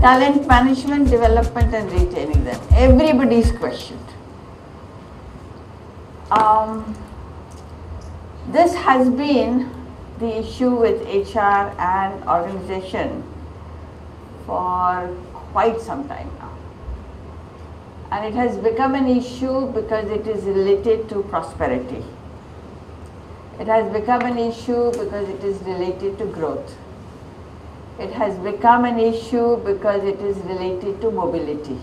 Talent management, development and retaining them. Everybody's questioned. This has been the issue with HR and organization for quite some time now. And it has become an issue because it is related to prosperity. It has become an issue because it is related to growth. It has become an issue because it is related to mobility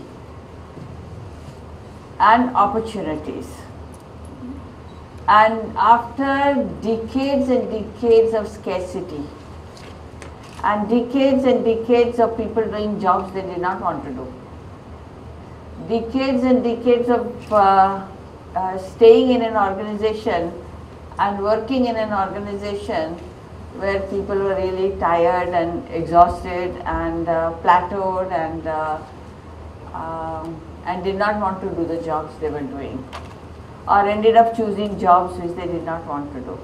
and opportunities. And after decades and decades of scarcity and decades of people doing jobs they did not want to do, decades and decades of staying in an organization and working in an organization where people were really tired and exhausted and plateaued and did not want to do the jobs they were doing, or ended up choosing jobs which they did not want to do,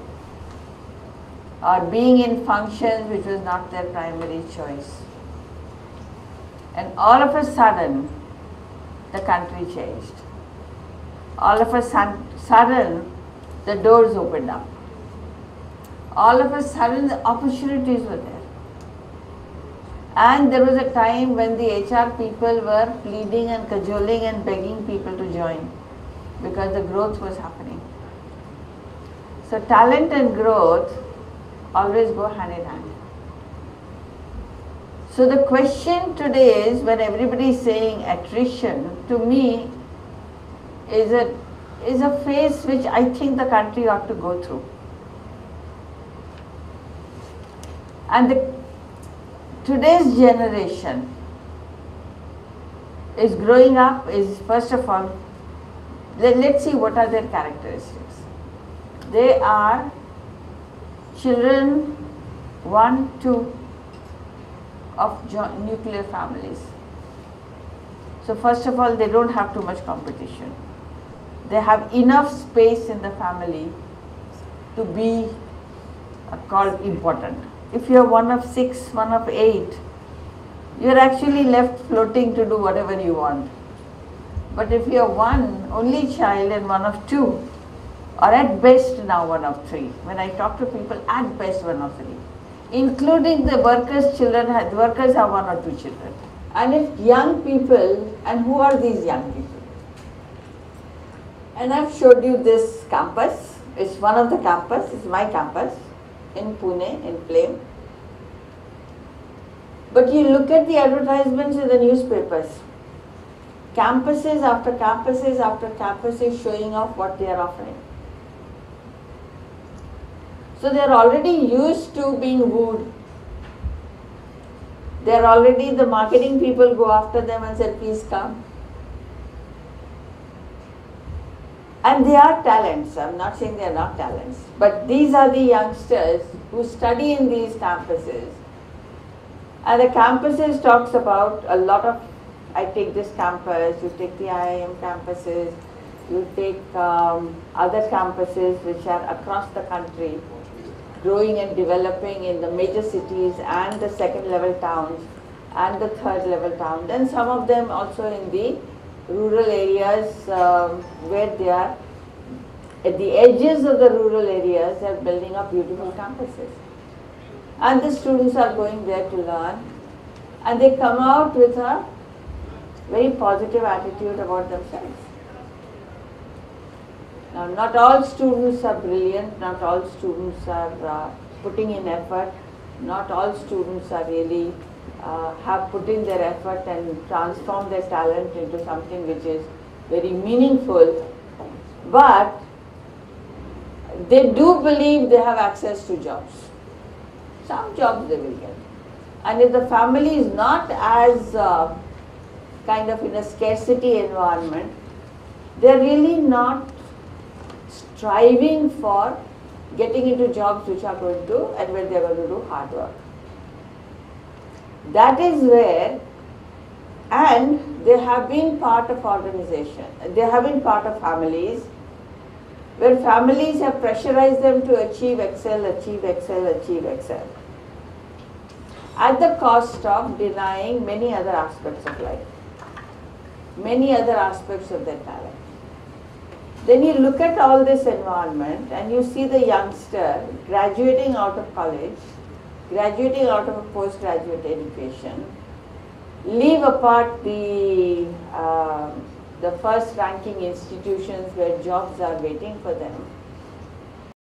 or being in functions which was not their primary choice. And all of a sudden, the country changed. All of a sudden, the doors opened up. All of a sudden, the opportunities were there. And there was a time when the HR people were pleading and cajoling and begging people to join because the growth was happening. So talent and growth always go hand in hand. So the question today is, when everybody is saying attrition, to me is a phase which I think the country ought to go through. And today's generation is growing up, is first of all, let's see what are their characteristics. They are children 1, 2 of nuclear families. So first of all, they don't have too much competition. They have enough space in the family to be called important. If you are one of 6, one of 8, you are actually left floating to do whatever you want. But if you are one only child and one of 2, or at best now one of 3, when I talk to people, at best one of 3, including the workers' children, the workers have 1 or 2 children. And if young people, and who are these young people? And I've showed you this campus. It's one of the campus, it's my campus in Pune, in Flame. But you look at the advertisements in the newspapers. Campuses after campuses after campuses showing off what they are offering. So they are already used to being wooed. They are already, the marketing people go after them and say, please come. And they are talents. I'm not saying they are not talents. But these are the youngsters who study in these campuses. And the campuses talks about a lot of, I take this campus, you take the IIM campuses, you take other campuses which are across the country, growing and developing in the major cities and the second level towns and the third level towns, and some of them also in the rural areas where they are at the edges of the rural areas. They are building up beautiful campuses. And the students are going there to learn, and they come out with a very positive attitude about themselves. Now, not all students are brilliant, not all students are putting in effort, not all students are really have put in their effort and transformed their talent into something which is very meaningful, but they do believe they have access to jobs. Some jobs they will get. And if the family is not as kind of in a scarcity environment, they are really not striving for getting into jobs which are going to, and where they are going to do hard work. That is where, and they have been part of organization, they have been part of families, where families have pressurized them to achieve excel, achieve excel, achieve excel. at the cost of denying many other aspects of life, many other aspects of their talent. Then you look at all this environment and you see the youngster graduating out of college, graduating out of a postgraduate education, leave apart the first ranking institutions where jobs are waiting for them,